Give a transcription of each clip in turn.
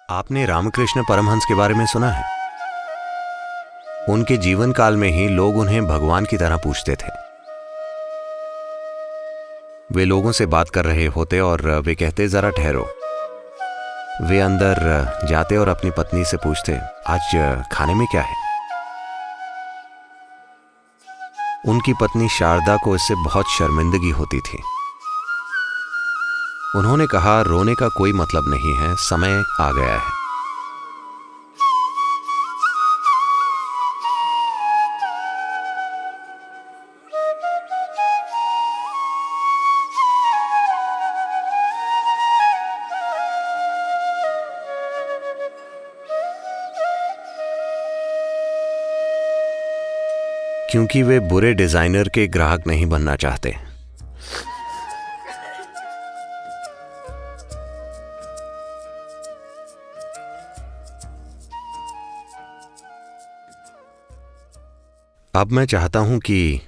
आपने रामकृष्ण परमहंस के बारे में सुना है? उनके जीवन काल में ही लोग उन्हें भगवान की तरह पूछते थे। वे लोगों से बात कर रहे होते और वे कहते, जरा ठहरो। वे अंदर जाते और अपनी पत्नी से पूछते, आज खाने में क्या है? उनकी पत्नी शारदा को इससे बहुत शर्मिंदगी होती थी। उन्होंने कहा, रोने का कोई मतलब नहीं है, समय आ गया है। क्योंकि वे बुरे डिजाइनर के ग्राहक नहीं बनना चाहते। अब मैं चाहता हूं कि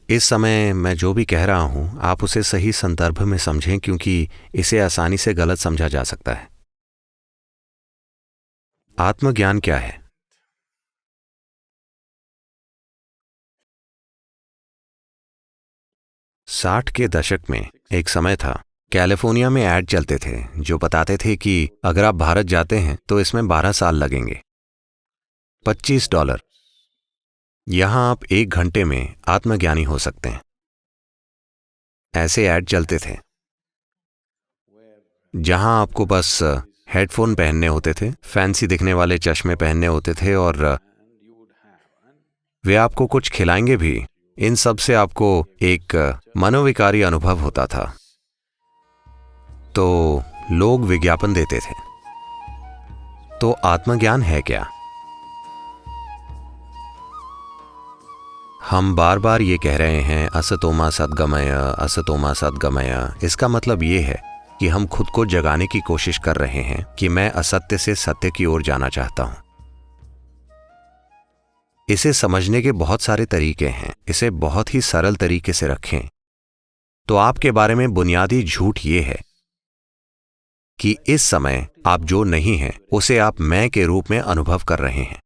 इस समय मैं जो भी कह रहा हूं आप उसे सही संदर्भ में समझें, क्योंकि इसे आसानी से गलत समझा जा सकता है। आत्मज्ञान क्या है? साठ के दशक में एक समय था, कैलिफोर्निया में ऐड चलते थे जो बताते थे कि अगर आप भारत जाते हैं तो इसमें 12 साल लगेंगे, $25। यहां आप 1 घंटे में आत्मज्ञानी हो सकते हैं। ऐसे ऐड चलते थे जहां आपको बस हेडफोन पहनने होते थे, फैंसी दिखने वाले चश्मे पहनने होते थे और वे आपको कुछ खिलाएंगे भी। इन सब से आपको एक मनोविकारी अनुभव होता था। तो लोग विज्ञापन देते थे। तो आत्मज्ञान है क्या? हम बार बार ये कह रहे हैं, असतोमा सद्गमय, असतोमा सद्गमय। इसका मतलब ये है कि हम खुद को जगाने की कोशिश कर रहे हैं कि मैं असत्य से सत्य की ओर जाना चाहता हूं। इसे समझने के बहुत सारे तरीके हैं। इसे बहुत ही सरल तरीके से रखें तो आपके बारे में बुनियादी झूठ ये है कि इस समय आप जो नहीं हैं उसे आप मैं के रूप में अनुभव कर रहे हैं।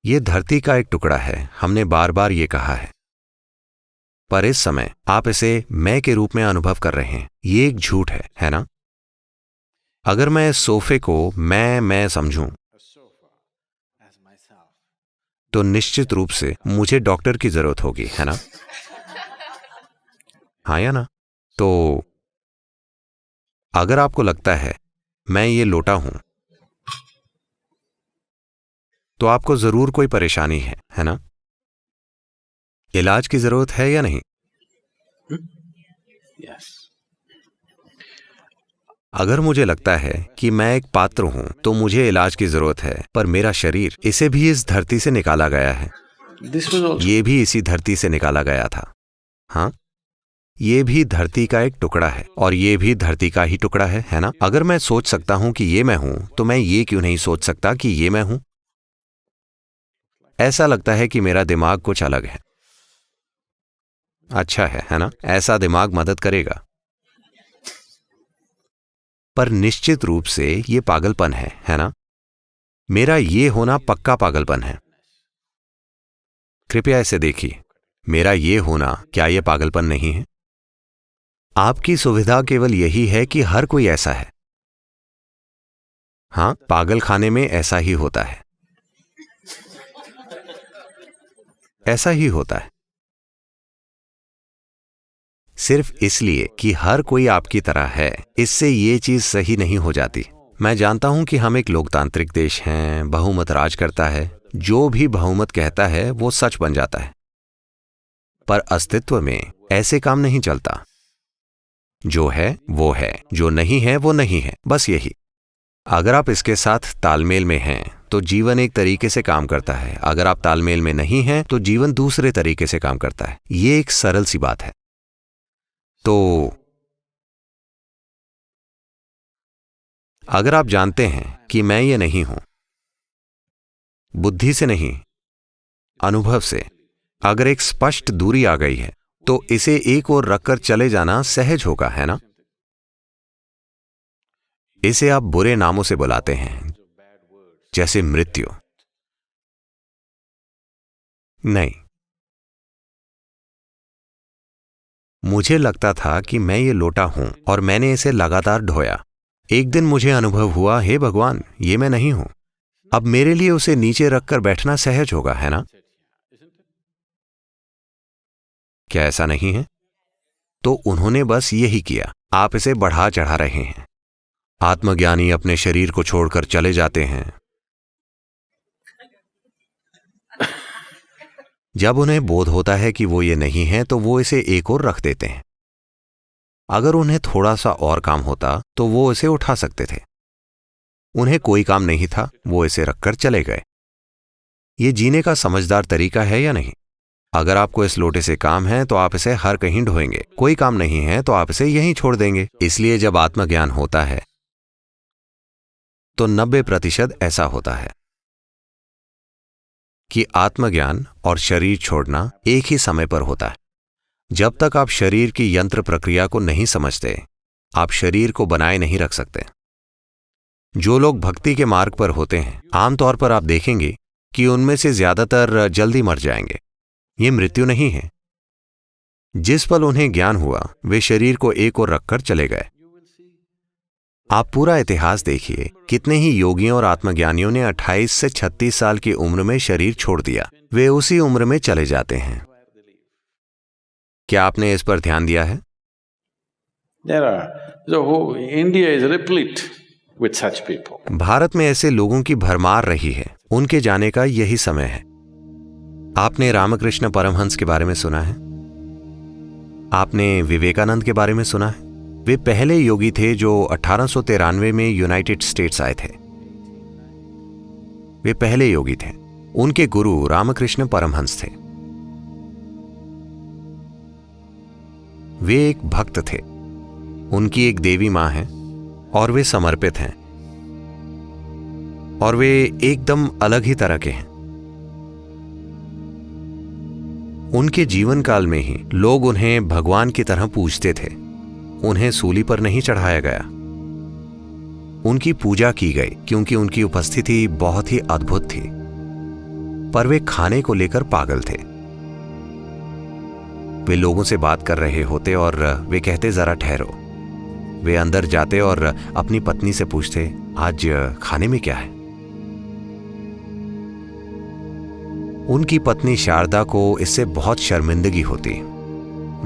यह धरती का एक टुकड़ा है, हमने बार बार ये कहा है, पर इस समय आप इसे मैं के रूप में अनुभव कर रहे हैं। ये एक झूठ है ना? अगर मैं इस सोफे को मैं समझूं तो निश्चित रूप से मुझे डॉक्टर की जरूरत होगी, है ना? हाँ या ना? तो अगर आपको लगता है मैं ये लोटा हूं तो आपको जरूर कोई परेशानी है ना? इलाज की जरूरत है या नहीं? अगर मुझे लगता है कि मैं एक पात्र हूं तो मुझे इलाज की जरूरत है, पर मेरा शरीर, इसे भी इस धरती से निकाला गया है। ये भी इसी धरती से निकाला गया था। हाँ, ये भी धरती का एक टुकड़ा है और ये भी धरती का ही टुकड़ा है ना? अगर मैं सोच सकता हूं कि ये मैं हूं तो मैं ये क्यों नहीं सोच सकता कि ये मैं हूं? ऐसा लगता है कि मेरा दिमाग कुछ अलग है। अच्छा है ना? ऐसा दिमाग मदद करेगा, पर निश्चित रूप से ये पागलपन है ना? मेरा ये होना पक्का पागलपन है। कृपया इसे देखिए, मेरा ये होना, क्या ये पागलपन नहीं है? आपकी सुविधा केवल यही है कि हर कोई ऐसा है। हाँ, पागल खाने में ऐसा ही होता है, ऐसा ही होता है। सिर्फ इसलिए कि हर कोई आपकी तरह है, इससे ये चीज सही नहीं हो जाती। मैं जानता हूं कि हम एक लोकतांत्रिक देश हैं, बहुमत राज करता है, जो भी बहुमत कहता है वो सच बन जाता है, पर अस्तित्व में ऐसे काम नहीं चलता। जो है वो है, जो नहीं है वो नहीं है, बस यही। अगर आप इसके साथ तालमेल में हैं तो जीवन एक तरीके से काम करता है, अगर आप तालमेल में नहीं हैं तो जीवन दूसरे तरीके से काम करता है। ये एक सरल सी बात है। तो अगर आप जानते हैं कि मैं ये नहीं हूं, बुद्धि से नहीं, अनुभव से, अगर एक स्पष्ट दूरी आ गई है तो इसे एक ओर रखकर चले जाना सहज होगा, है ना? इसे आप बुरे नामों से बुलाते हैं, जैसे मृत्यु। नहीं, मुझे लगता था कि मैं ये लोटा हूं और मैंने इसे लगातार ढोया। एक दिन मुझे अनुभव हुआ, हे भगवान, ये मैं नहीं हूं। अब मेरे लिए उसे नीचे रखकर बैठना सहज होगा, है ना? क्या ऐसा नहीं है? तो उन्होंने बस यही किया। आप इसे बढ़ा चढ़ा रहे हैं। आत्मज्ञानी अपने शरीर को छोड़कर चले जाते हैं। जब उन्हें बोध होता है कि वो ये नहीं है तो वो इसे एक ओर रख देते हैं। अगर उन्हें थोड़ा सा और काम होता तो वो इसे उठा सकते थे। उन्हें कोई काम नहीं था, वो इसे रखकर चले गए। ये जीने का समझदार तरीका है या नहीं? अगर आपको इस लोटे से काम है तो आप इसे हर कहीं ढोएंगे। कोई काम नहीं है तो आप इसे यहीं छोड़ देंगे। इसलिए जब आत्मज्ञान होता है तो 90% ऐसा होता है कि आत्मज्ञान और शरीर छोड़ना एक ही समय पर होता है। जब तक आप शरीर की यंत्र प्रक्रिया को नहीं समझते, आप शरीर को बनाए नहीं रख सकते। जो लोग भक्ति के मार्ग पर होते हैं, आमतौर पर आप देखेंगे कि उनमें से ज्यादातर जल्दी मर जाएंगे। ये मृत्यु नहीं है। जिस पल उन्हें ज्ञान हुआ, वे शरीर को एक ओर रखकर चले गए। आप पूरा इतिहास देखिए, कितने ही योगियों और आत्मज्ञानियों ने 28 से 36 साल की उम्र में शरीर छोड़ दिया। वे उसी उम्र में चले जाते हैं। क्या आपने इस पर ध्यान दिया है? India is replete with such people. Bharat में ऐसे लोगों की भरमार रही है। उनके जाने का यही समय है। आपने रामकृष्ण परमहंस के बारे में सुना है? आपने विवेकानंद के बारे में सुना है? वे पहले योगी थे जो 1893 में यूनाइटेड स्टेट्स आए थे। वे पहले योगी थे। उनके गुरु रामकृष्ण परमहंस थे। वे एक भक्त थे। उनकी एक देवी मां है और वे समर्पित हैं और वे एकदम अलग ही तरह के हैं। उनके जीवन काल में ही लोग उन्हें भगवान की तरह पूजते थे। उन्हें सूली पर नहीं चढ़ाया गया। उनकी पूजा की गई क्योंकि उनकी उपस्थिति बहुत ही अद्भुत थी। पर वे खाने को लेकर पागल थे। वे लोगों से बात कर रहे होते और वे कहते, जरा ठहरो। वे अंदर जाते और अपनी पत्नी से पूछते, आज खाने में क्या है? उनकी पत्नी शारदा को इससे बहुत शर्मिंदगी होती।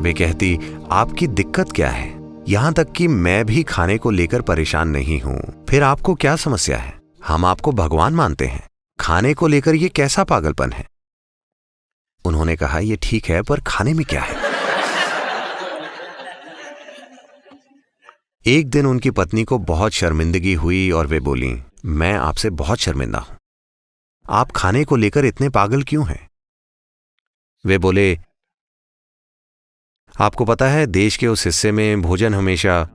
वे कहती, आपकी दिक्कत क्या है? यहां तक कि मैं भी खाने को लेकर परेशान नहीं हूं, फिर आपको क्या समस्या है? हम आपको भगवान मानते हैं, खाने को लेकर ये कैसा पागलपन है? उन्होंने कहा, ये ठीक है, पर खाने में क्या है? एक दिन उनकी पत्नी को बहुत शर्मिंदगी हुई और वे बोली, मैं आपसे बहुत शर्मिंदा हूं। आप खाने को लेकर इतने पागल क्यों हैं? वे बोले, आपको पता है देश के उस हिस्से में भोजन हमेशा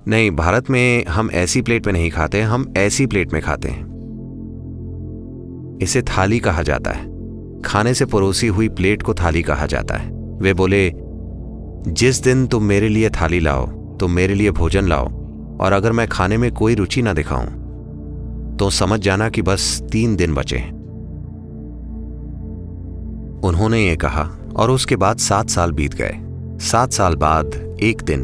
नहीं, भारत में हम ऐसी प्लेट में नहीं खाते, हम ऐसी प्लेट में खाते हैं। इसे थाली कहा जाता है। खाने से परोसी हुई प्लेट को थाली कहा जाता है। वे बोले, जिस दिन तुम मेरे लिए थाली लाओ, तुम मेरे लिए भोजन लाओ, और अगर मैं खाने में कोई रुचि ना दिखाऊं तो समझ जाना कि बस 3 दिन बचे हैं। उन्होंने ये कहा और उसके बाद 7 साल बीत गए। 7 साल बाद एक दिन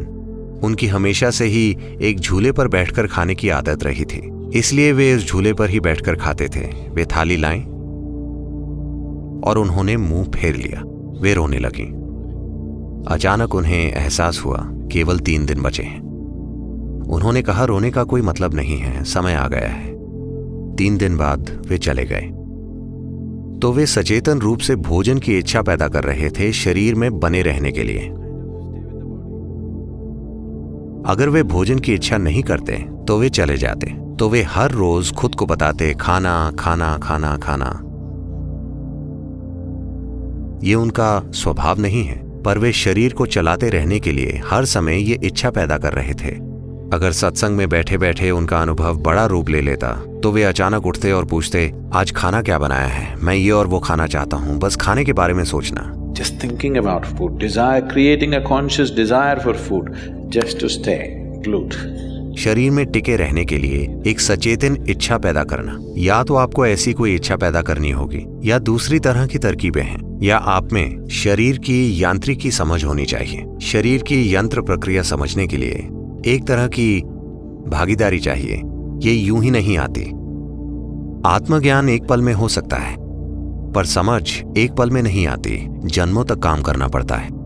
उनकी हमेशा से ही एक झूले पर बैठकर खाने की आदत रही थी, इसलिए वे इस झूले पर ही बैठकर खाते थे। वे थाली लाएं और उन्होंने मुंह फेर लिया। वे रोने लगी। अचानक उन्हें एहसास हुआ केवल 3 दिन बचे हैं। उन्होंने कहा, रोने का कोई मतलब नहीं है, समय आ गया है। 3 दिन बाद वे चले गए। तो वे सचेतन रूप से भोजन की इच्छा पैदा कर रहे थे शरीर में बने रहने के लिए। अगर वे भोजन की इच्छा नहीं करते तो वे चले जाते। तो वे हर रोज खुद को बताते, खाना खाना खाना खाना। ये उनका स्वभाव नहीं है, पर वे शरीर को चलाते रहने के लिए हर समय ये इच्छा पैदा कर रहे थे। अगर सत्संग में बैठे बैठे उनका अनुभव बड़ा रूप ले लेता तो वे अचानक उठते और पूछते, आज खाना क्या बनाया है? मैं ये और वो खाना चाहता हूँ, बस खाने के बारे में सोचना। Just thinking about food, desire, creating a conscious desire for food, just to stay glued. शरीर में टिके रहने के लिए एक सचेतन इच्छा पैदा करना। या तो आपको ऐसी कोई इच्छा पैदा करनी होगी या दूसरी तरह की तरकीबें हैं, या आप में शरीर की यांत्रिकी समझ होनी चाहिए। शरीर की यंत्र प्रक्रिया समझने के लिए एक तरह की भागीदारी चाहिए। ये यूं ही नहीं आती। आत्मज्ञान एक पल में हो सकता है, पर समझ एक पल में नहीं आती, जन्मों तक काम करना पड़ता है।